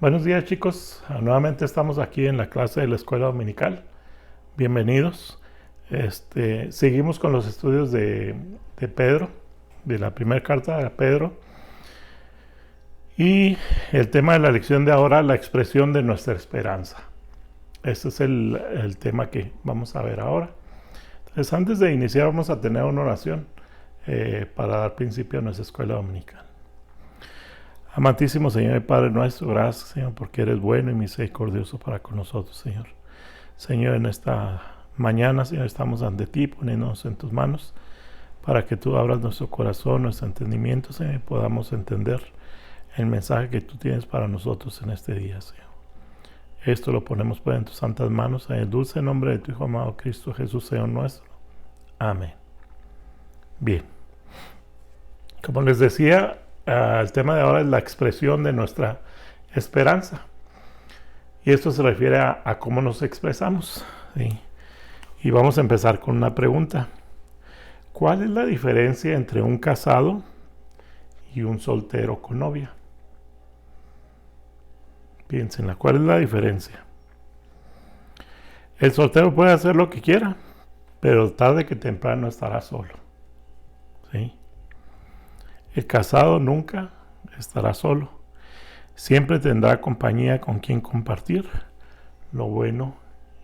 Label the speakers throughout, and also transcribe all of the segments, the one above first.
Speaker 1: Buenos días, chicos. Nuevamente estamos aquí en la clase de la escuela dominical. Bienvenidos. Seguimos con los estudios de Pedro, de la primera carta de Pedro. Y el tema de la lección de ahora, la expresión de nuestra esperanza. Este es el tema que vamos a ver ahora. Entonces, antes de iniciar, vamos a tener una oración para dar principio a nuestra escuela dominical. Amantísimo Señor y Padre nuestro, gracias, Señor, porque eres bueno y misericordioso para con nosotros, Señor. Señor, en esta mañana, Señor, estamos ante ti, poniéndonos en tus manos, para que tú abras nuestro corazón, nuestro entendimiento, Señor, y podamos entender el mensaje que tú tienes para nosotros en este día, Señor. Esto lo ponemos pues en tus santas manos, en el dulce nombre de tu Hijo amado Cristo Jesús, Señor nuestro. Amén. Bien. Como les decía, el tema de ahora es la expresión de nuestra esperanza. Y esto se refiere a cómo nos expresamos, ¿sí? Y vamos a empezar con una pregunta. ¿Cuál es la diferencia entre un casado y un soltero con novia? Piénsenla, ¿cuál es la diferencia? El soltero puede hacer lo que quiera, pero tarde que temprano estará solo, ¿sí? El casado nunca estará solo. Siempre tendrá compañía con quien compartir lo bueno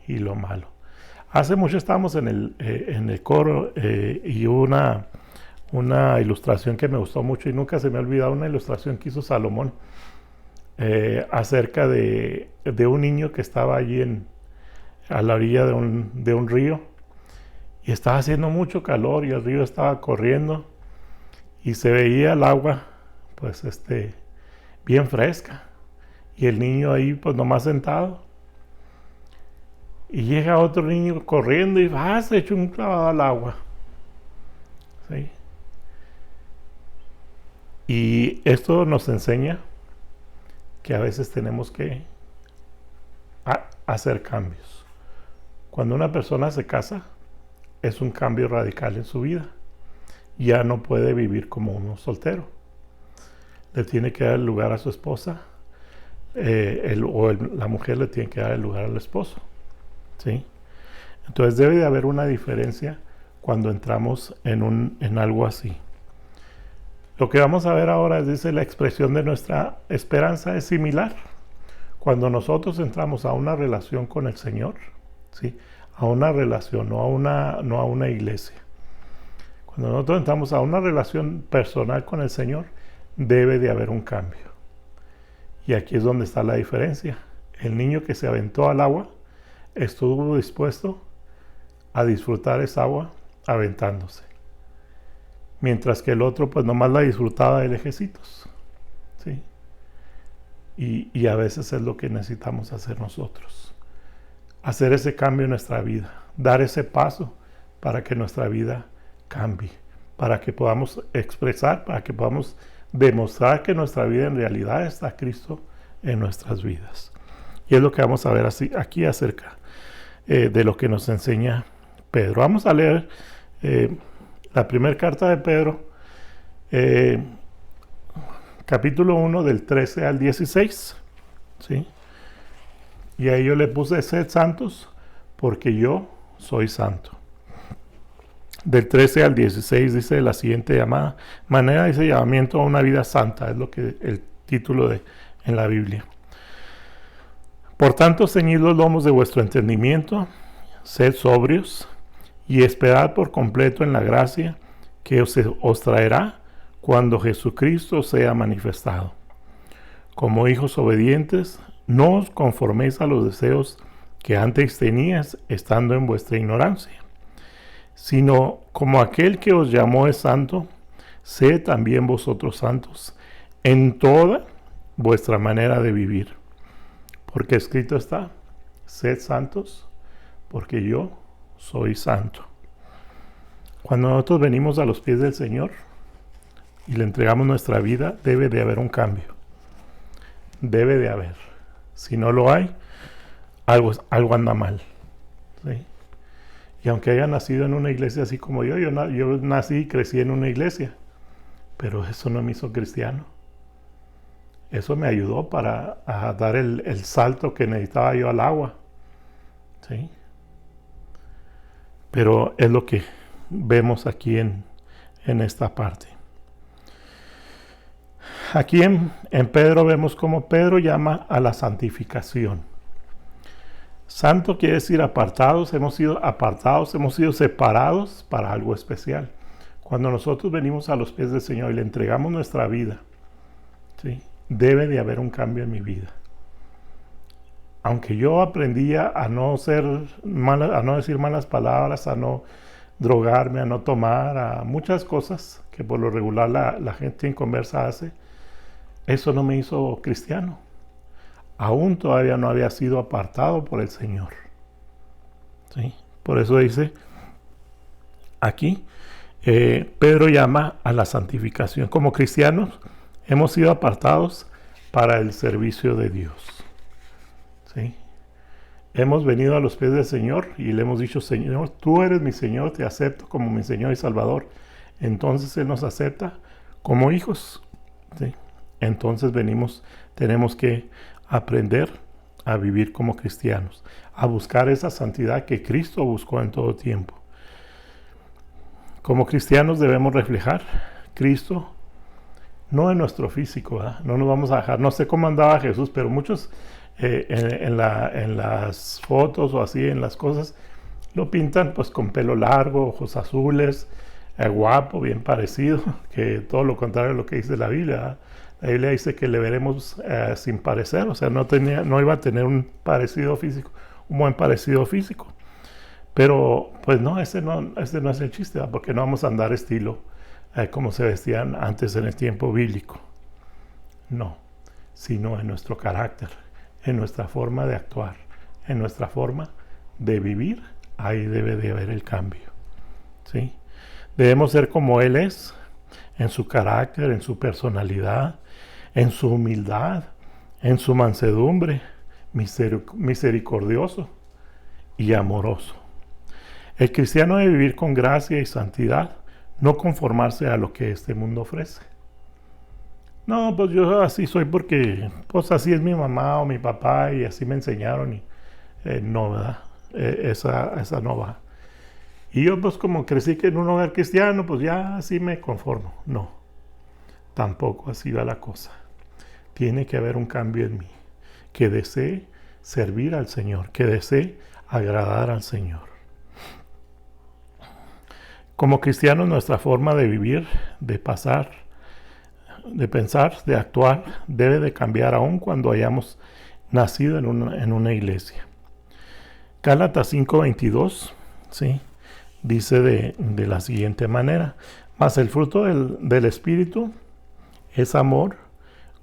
Speaker 1: y lo malo. Hace mucho estábamos en el coro y hubo una ilustración que me gustó mucho y nunca se me ha olvidado, una ilustración que hizo Salomón acerca de un niño que estaba allí a la orilla de un río y estaba haciendo mucho calor y el río estaba corriendo y se veía el agua pues bien fresca y el niño ahí pues nomás sentado y llega otro niño corriendo y se echa un clavado al agua, ¿sí? Y esto nos enseña que a veces tenemos que hacer cambios. Cuando una persona se casa es un cambio radical en su vida. Ya no puede vivir como un soltero. Le tiene que dar el lugar a su esposa, la mujer le tiene que dar el lugar al esposo, ¿sí? Entonces debe de haber una diferencia cuando entramos en algo así. Lo que vamos a ver ahora dice la expresión de nuestra esperanza es similar. Cuando nosotros entramos a una relación con el Señor, ¿sí? A una relación, no a una iglesia. Cuando nosotros entramos a una relación personal con el Señor, debe de haber un cambio. Y aquí es donde está la diferencia. El niño que se aventó al agua estuvo dispuesto a disfrutar esa agua aventándose. Mientras que el otro pues nomás la disfrutaba de lejecitos, ¿sí? Y a veces es lo que necesitamos hacer nosotros. Hacer ese cambio en nuestra vida. Dar ese paso para que nuestra vida cambie, para que podamos expresar, para que podamos demostrar que nuestra vida en realidad está Cristo en nuestras vidas. Y es lo que vamos a ver aquí acerca de lo que nos enseña Pedro. Vamos a leer la primera carta de Pedro, capítulo 1 del 13 al 16, ¿sí? Y ahí yo le puse sed santos porque yo soy santo. Del 13 al 16 dice de la siguiente manera, dice llamamiento a una vida santa, es lo que el título en la Biblia. Por tanto, ceñid los lomos de vuestro entendimiento, sed sobrios y esperad por completo en la gracia que os traerá cuando Jesucristo sea manifestado. Como hijos obedientes, no os conforméis a los deseos que antes teníais estando en vuestra ignorancia, sino como aquel que os llamó es santo, sed también vosotros santos en toda vuestra manera de vivir. Porque escrito está, sed santos, porque yo soy santo. Cuando nosotros venimos a los pies del Señor y le entregamos nuestra vida, debe de haber un cambio. Debe de haber. Si no lo hay, algo anda mal, ¿sí? Y aunque haya nacido en una iglesia así como yo nací y crecí en una iglesia, pero eso no me hizo cristiano. eso me ayudó para dar el salto que necesitaba yo al agua. ¿Sí? Pero es lo que vemos aquí en esta parte. Aquí en Pedro vemos cómo Pedro llama a la santificación. Santo quiere decir apartados, hemos sido separados para algo especial. Cuando nosotros venimos a los pies del Señor y le entregamos nuestra vida, ¿sí? Debe de haber un cambio en mi vida. Aunque yo aprendía a no decir malas palabras, a no drogarme, a no tomar, a muchas cosas que por lo regular la gente inconversa hace, eso no me hizo cristiano. Aún todavía no había sido apartado por el Señor. ¿Sí? Por eso dice aquí, Pedro llama a la santificación. Como cristianos hemos sido apartados para el servicio de Dios. ¿Sí? Hemos venido a los pies del Señor y le hemos dicho: Señor, tú eres mi Señor, te acepto como mi Señor y Salvador. Entonces Él nos acepta como hijos. ¿Sí? Entonces tenemos que aprender a vivir como cristianos, a buscar esa santidad que Cristo buscó en todo tiempo. Como cristianos debemos reflejar Cristo, no en nuestro físico, ¿verdad? No nos vamos a dejar. No sé cómo andaba Jesús, pero muchos en las fotos o así, en las cosas, lo pintan pues con pelo largo, ojos azules, guapo, bien parecido, que todo lo contrario a lo que dice la Biblia, ¿verdad? La Biblia dice que le veremos sin parecer, o sea, no iba a tener un buen parecido físico. Pero pues no, ese no es el chiste, ¿verdad? Porque no vamos a andar estilo como se vestían antes en el tiempo bíblico. No, sino en nuestro carácter, en nuestra forma de actuar, en nuestra forma de vivir. Ahí debe de haber el cambio. ¿Sí? Debemos ser como Él es, en su carácter, en su personalidad, en su humildad, en su mansedumbre, misericordioso y amoroso. El cristiano debe vivir con gracia y santidad, no conformarse a lo que este mundo ofrece. No, pues yo así soy porque pues así es mi mamá o mi papá y así me enseñaron. No, ¿verdad? Esa no va. Y yo pues como crecí en un hogar cristiano, pues ya así me conformo. No, tampoco así va la cosa. Tiene que haber un cambio en mí, que desee servir al Señor, que desee agradar al Señor. Como cristianos, nuestra forma de vivir, de pasar, de pensar, de actuar, debe de cambiar aún cuando hayamos nacido en una iglesia. Gálatas 5:22, ¿sí? Dice de la siguiente manera: mas el fruto del Espíritu es amor,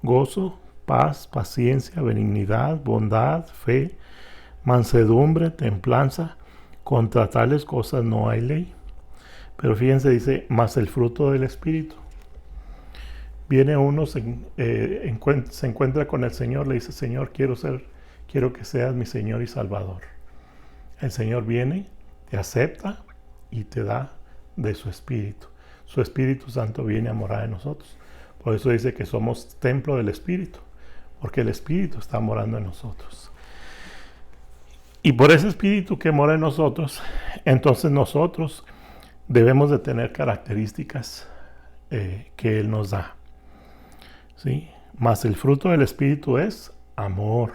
Speaker 1: gozo, paz, paciencia, benignidad, bondad, fe, mansedumbre, templanza. Contra tales cosas no hay ley. Pero fíjense, dice, más el fruto del Espíritu. Viene uno, se encuentra con el Señor, le dice: Señor, quiero que seas mi Señor y Salvador. El Señor viene, te acepta y te da de su Espíritu. Su Espíritu Santo viene a morar en nosotros. Por eso dice que somos templo del Espíritu, porque el Espíritu está morando en nosotros. Y por ese Espíritu que mora en nosotros, entonces nosotros debemos de tener características que Él nos da. ¿Sí? Mas el fruto del Espíritu es amor,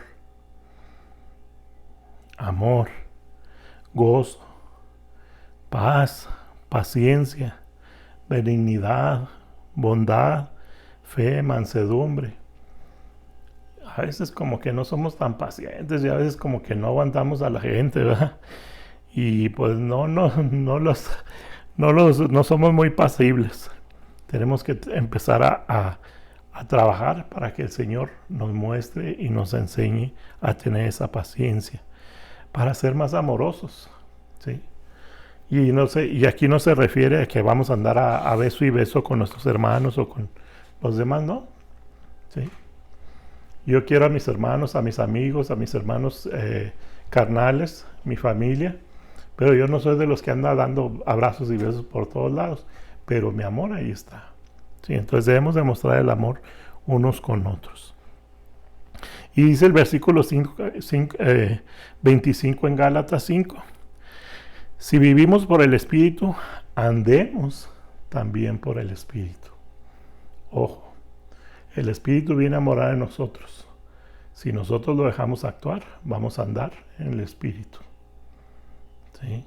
Speaker 1: gozo, paz, paciencia, benignidad, bondad, fe, mansedumbre. A veces como que no somos tan pacientes y a veces como que no aguantamos a la gente, ¿verdad? Y pues no somos muy pasibles. Tenemos que empezar a trabajar para que el Señor nos muestre y nos enseñe a tener esa paciencia, para ser más amorosos, ¿sí? Y aquí no se refiere a que vamos a andar a beso y beso con nuestros hermanos o con los demás, ¿no? ¿Sí? Yo quiero a mis hermanos, a mis amigos, a mis hermanos carnales, mi familia, pero yo no soy de los que anda dando abrazos y besos por todos lados, pero mi amor ahí está. Sí, entonces debemos demostrar el amor unos con otros. Y dice el versículo 25 en Gálatas 5. Si vivimos por el Espíritu, andemos también por el Espíritu. Ojo, el Espíritu viene a morar en nosotros. Si nosotros lo dejamos actuar, vamos a andar en el Espíritu. ¿Sí?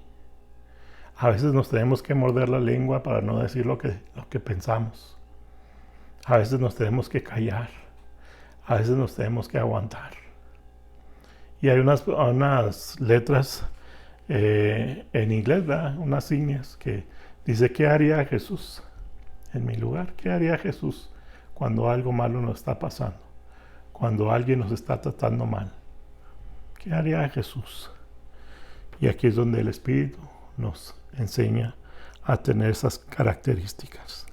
Speaker 1: A veces nos tenemos que morder la lengua para no decir lo que pensamos. A veces nos tenemos que callar. A veces nos tenemos que aguantar. Y hay unas letras en inglés, ¿verdad? Unas signas que dice: ¿qué haría Jesús en mi lugar? ¿Qué haría Jesús cuando algo malo nos está pasando? Cuando alguien nos está tratando mal. ¿Qué haría Jesús? Y aquí es donde el Espíritu nos enseña a tener esas características.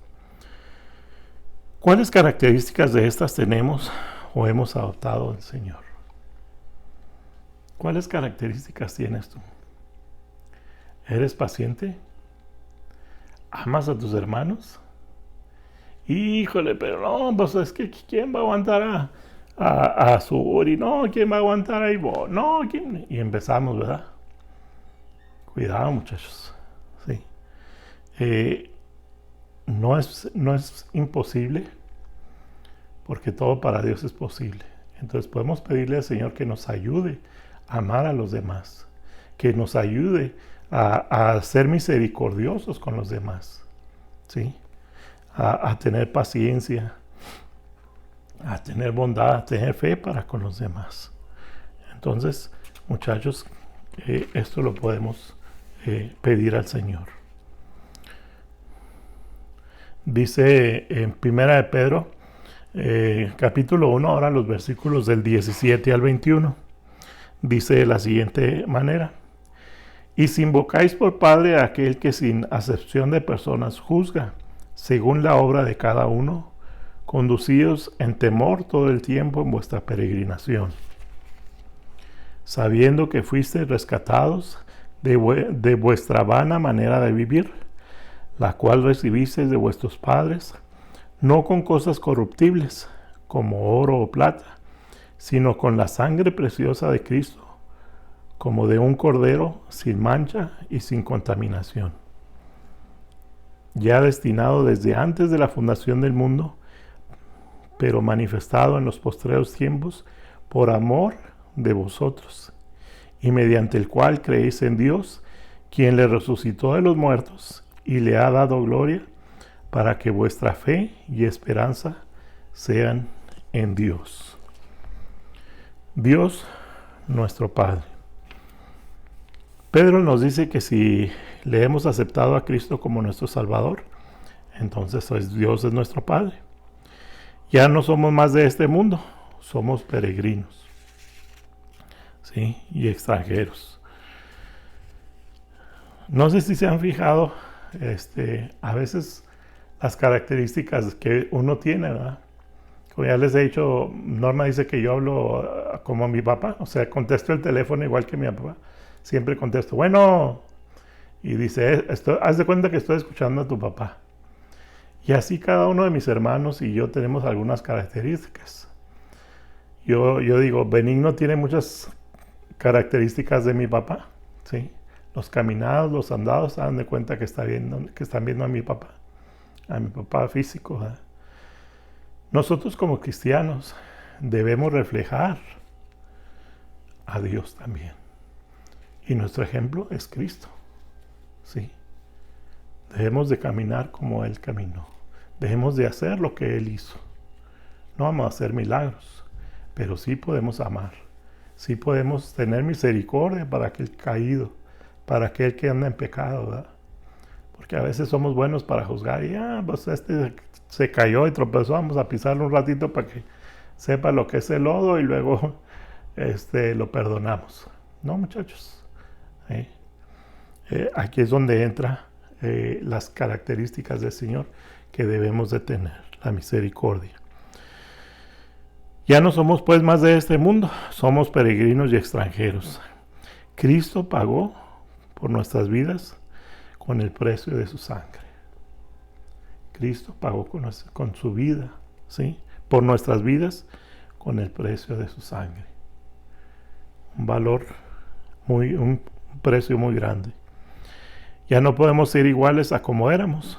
Speaker 1: ¿Cuáles características de estas tenemos o hemos adoptado del Señor? ¿Cuáles características tienes tú? ¿Eres paciente? ¿Amas a tus hermanos? Híjole, pero no, pues es que ¿quién va a aguantar a Suri? No, ¿quién va a aguantar a Ivo? No, ¿quién? Y empezamos, ¿verdad? Cuidado, muchachos. Sí. No es imposible, porque todo para Dios es posible. Entonces podemos pedirle al Señor que nos ayude a amar a los demás, que nos ayude a ser misericordiosos con los demás, ¿sí? A tener paciencia, a tener bondad, a tener fe para con los demás. Entonces, muchachos, esto lo podemos pedir al Señor. Dice en Primera de Pedro, capítulo 1, ahora los versículos del 17 al 21, dice de la siguiente manera: y si invocáis por Padre a aquel que sin acepción de personas juzga, según la obra de cada uno, conducíos en temor todo el tiempo en vuestra peregrinación, sabiendo que fuisteis rescatados de vuestra vana manera de vivir, la cual recibisteis de vuestros padres, no con cosas corruptibles, como oro o plata, sino con la sangre preciosa de Cristo, como de un cordero sin mancha y sin contaminación, ya destinado desde antes de la fundación del mundo, pero manifestado en los postreros tiempos por amor de vosotros, y mediante el cual creéis en Dios, quien le resucitó de los muertos y le ha dado gloria, para que vuestra fe y esperanza sean en Dios. Dios, nuestro Padre. Pedro nos dice que si le hemos aceptado a Cristo como nuestro Salvador, entonces Dios es nuestro Padre. Ya no somos más de este mundo, somos peregrinos, ¿sí? Y extranjeros. No sé si se han fijado, a veces las características que uno tiene, ¿verdad? Como ya les he dicho, Norma dice que yo hablo como mi papá, o sea, contesto el teléfono igual que mi papá. Siempre contesto, bueno, y dice, haz de cuenta que estoy escuchando a tu papá. Y así cada uno de mis hermanos y yo tenemos algunas características. Yo digo, Benigno tiene muchas características de mi papá, ¿sí? Los caminados, los andados, hagan de cuenta que están viendo a mi papá físico, ¿verdad? Nosotros como cristianos debemos reflejar a Dios también. Y nuestro ejemplo es Cristo, ¿sí? Debemos de caminar como Él caminó. Debemos de hacer lo que Él hizo. No vamos a hacer milagros, pero sí podemos amar. Sí podemos tener misericordia para aquel caído, para aquel que anda en pecado, ¿verdad? Porque a veces somos buenos para juzgar y, pues se cayó y tropezó, vamos a pisarlo un ratito para que sepa lo que es el lodo y luego lo perdonamos. No, muchachos. Aquí es donde entra las características del Señor que debemos de tener, la misericordia. Ya no somos pues más de este mundo, somos peregrinos y extranjeros. Cristo pagó por nuestras vidas con el precio de su sangre. Cristo pagó con su vida, ¿sí? Por nuestras vidas con el precio de su sangre. Un precio muy grande. Ya no podemos ser iguales a como éramos.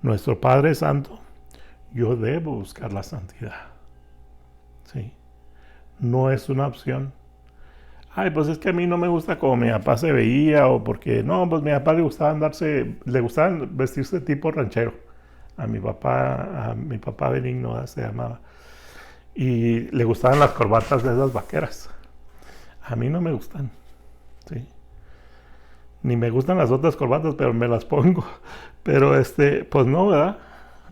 Speaker 1: Nuestro Padre Santo, yo debo buscar la santidad. ¿Sí? No es una opción. Ay, pues es que a mí no me gusta como mi papá se veía, o porque no, pues mi papá le gustaba vestirse tipo ranchero. A mi papá Benigno se llamaba. Y le gustaban las corbatas de esas vaqueras. A mí no me gustan. ¿Sí? Ni me gustan las otras corbatas, pero me las pongo. Pero pues no, ¿verdad?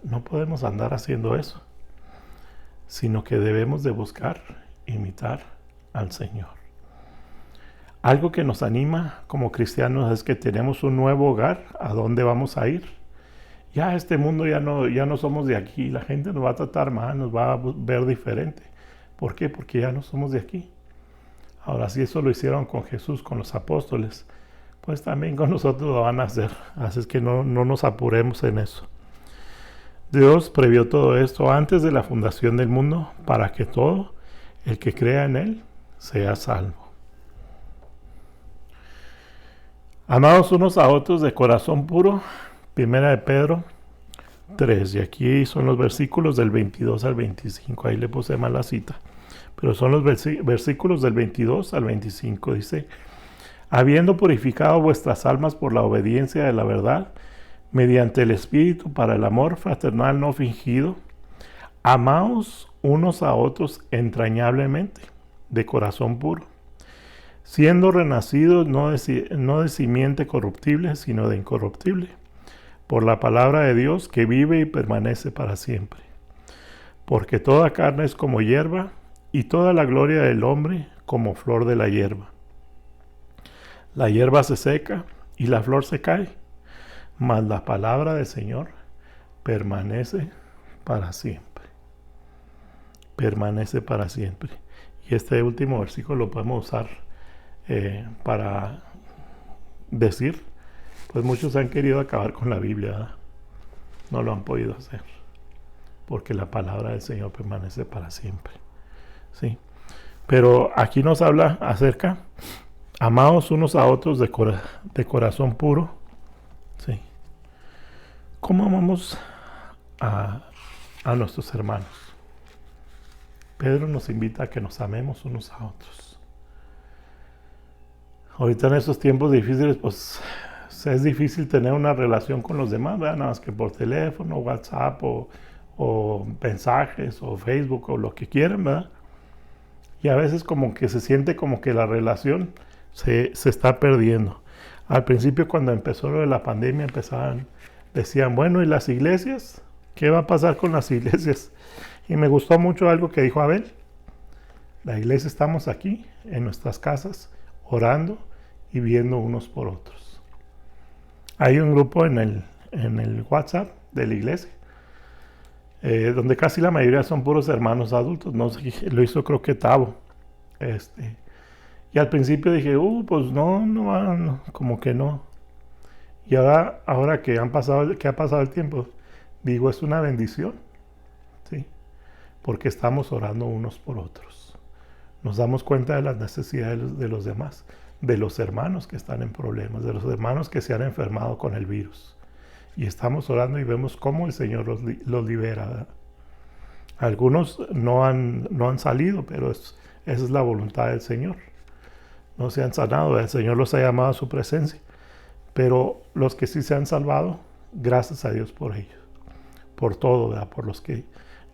Speaker 1: No podemos andar haciendo eso. Sino que debemos de buscar imitar al Señor. Algo que nos anima como cristianos es que tenemos un nuevo hogar a donde vamos a ir. Ya este mundo ya no somos de aquí. La gente nos va a tratar mal, nos va a ver diferente. ¿Por qué? Porque ya no somos de aquí. Ahora, si eso lo hicieron con Jesús, con los apóstoles, pues también con nosotros lo van a hacer. Así es que no nos apuremos en eso. Dios previó todo esto antes de la fundación del mundo para que todo el que crea en Él sea salvo. Amados unos a otros de corazón puro, 1 de Pedro 3, y aquí son los versículos del 22 al 25, ahí le puse mal la cita, pero son los versículos del 22 al 25, dice: habiendo purificado vuestras almas por la obediencia de la verdad, mediante el Espíritu para el amor fraternal no fingido, amaos unos a otros entrañablemente, de corazón puro, siendo renacidos no de simiente corruptible, sino de incorruptible, por la palabra de Dios que vive y permanece para siempre. Porque toda carne es como hierba, y toda la gloria del hombre como flor de la hierba. La hierba se seca y la flor se cae, mas la palabra del Señor permanece para siempre. Permanece para siempre. Y este último versículo lo podemos usar para decir, pues muchos han querido acabar con la Biblia, ¿verdad? No lo han podido hacer, porque la palabra del Señor permanece para siempre. ¿Sí? Pero aquí nos habla acerca, amados unos a otros de corazón puro. ¿Sí? ¿Cómo amamos a nuestros hermanos? Pedro nos invita a que nos amemos unos a otros. Ahorita en estos tiempos difíciles, pues es difícil tener una relación con los demás, ¿verdad? Nada más que por teléfono, WhatsApp o mensajes o Facebook o lo que quieran, ¿verdad? Y a veces como que se siente como que la relación se está perdiendo. Al principio, cuando empezó lo de la pandemia, decían, bueno, ¿y las iglesias? ¿Qué va a pasar con las iglesias? Y me gustó mucho algo que dijo Abel. La iglesia estamos aquí, en nuestras casas, orando y viendo unos por otros. Hay un grupo en el WhatsApp de la iglesia, donde casi la mayoría son puros hermanos adultos. No sé, lo hizo creo que Tavo. Y al principio dije, pues no, como que no. Y ahora que ha pasado el tiempo, digo, es una bendición, ¿sí? Porque estamos orando unos por otros. Nos damos cuenta de las necesidades de los demás, de los hermanos que están en problemas, de los hermanos que se han enfermado con el virus. Y estamos orando y vemos cómo el Señor los libera, ¿verdad? Algunos no han salido, pero esa es la voluntad del Señor. No se han sanado, el Señor los ha llamado a su presencia. Pero los que sí se han salvado, gracias a Dios por ellos. Por todo, ¿verdad? Por los que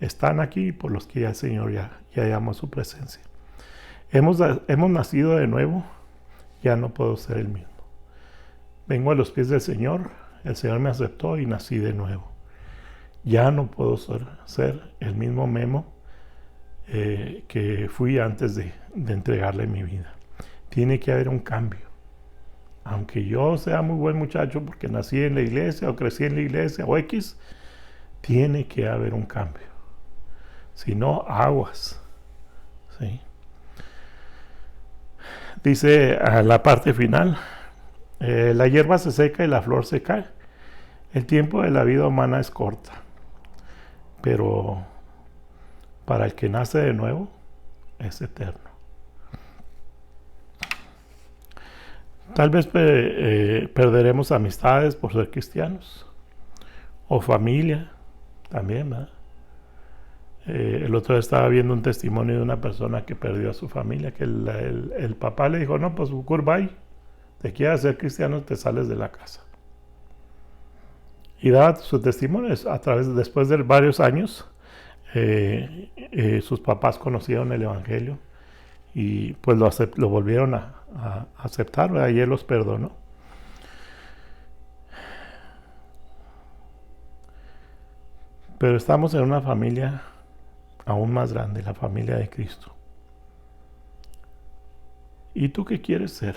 Speaker 1: están aquí y por los que ya el Señor ya llamó a su presencia. Hemos nacido de nuevo, ya no puedo ser el mismo. Vengo a los pies del Señor, el Señor me aceptó y nací de nuevo. Ya no puedo ser el mismo Memo que fui antes de entregarle mi vida. Tiene que haber un cambio. Aunque yo sea muy buen muchacho porque nací en la iglesia o crecí en la iglesia o X, tiene que haber un cambio. Si no, aguas. ¿Sí? Dice a la parte final, la hierba se seca y la flor se cae. El tiempo de la vida humana es corta, pero para el que nace de nuevo es eterno. Tal vez perderemos amistades por ser cristianos, o familia también, ¿verdad? El otro día estaba viendo un testimonio de una persona que perdió a su familia, que el papá le dijo, no, pues goodbye, te quieres ser cristiano, te sales de la casa. Y daba su testimonio después de varios años, sus papás conocieron el evangelio y pues lo volvieron a aceptar, ¿verdad? Y él los perdonó. Pero estamos en una familia aún más grande, la familia de Cristo. ¿Y tú qué quieres ser?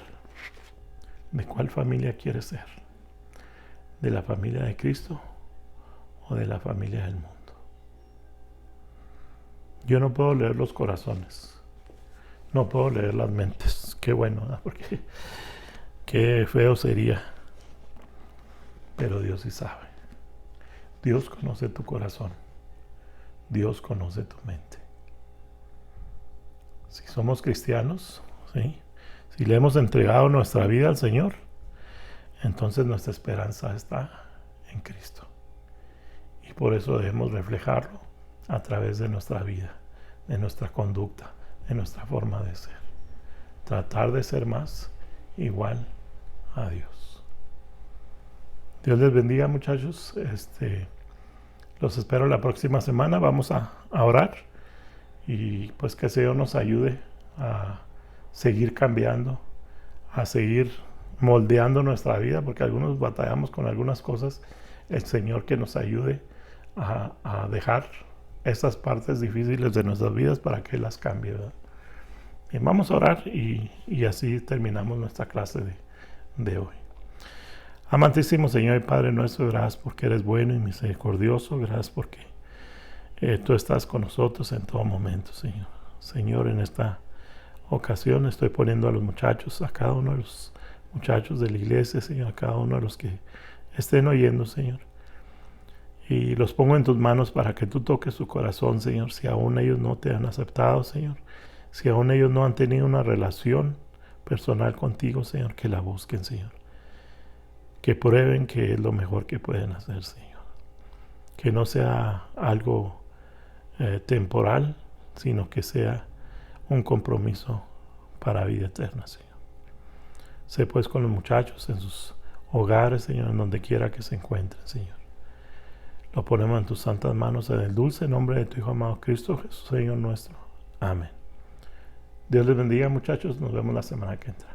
Speaker 1: ¿De cuál familia quieres ser? ¿De la familia de Cristo o de la familia del mundo? Yo no puedo leer los corazones, no puedo leer las mentes. Qué bueno, ¿no? Porque qué feo sería. Pero Dios sí sabe. Dios conoce tu corazón. Dios conoce tu mente. Si somos cristianos, ¿sí? Si le hemos entregado nuestra vida al Señor, entonces nuestra esperanza está en Cristo. Y por eso debemos reflejarlo a través de nuestra vida, de nuestra conducta, de nuestra forma de ser. Tratar de ser más igual a Dios. Dios les bendiga, muchachos. Los espero la próxima semana. Vamos a orar y pues que el Señor nos ayude a seguir cambiando, a seguir moldeando nuestra vida, porque algunos batallamos con algunas cosas. El Señor que nos ayude a dejar esas partes difíciles de nuestras vidas para que las cambie, ¿verdad? Bien, vamos a orar y así terminamos nuestra clase de hoy. Amantísimo Señor y Padre nuestro, gracias porque eres bueno y misericordioso. Gracias porque tú estás con nosotros en todo momento, Señor. Señor, en esta ocasión estoy poniendo a los muchachos, a cada uno de los muchachos de la iglesia, Señor, a cada uno de los que estén oyendo, Señor. Y los pongo en tus manos para que tú toques su corazón, Señor. Si aún ellos no te han aceptado, Señor. Si aún ellos no han tenido una relación personal contigo, Señor, que la busquen, Señor. Que prueben que es lo mejor que pueden hacer, Señor. Que no sea algo temporal, sino que sea un compromiso para vida eterna, Señor. Sé pues con los muchachos en sus hogares, Señor, en donde quiera que se encuentren, Señor. Lo ponemos en tus santas manos en el dulce nombre de tu Hijo amado Cristo Jesús, Señor nuestro. Amén. Dios les bendiga, muchachos. Nos vemos la semana que entra.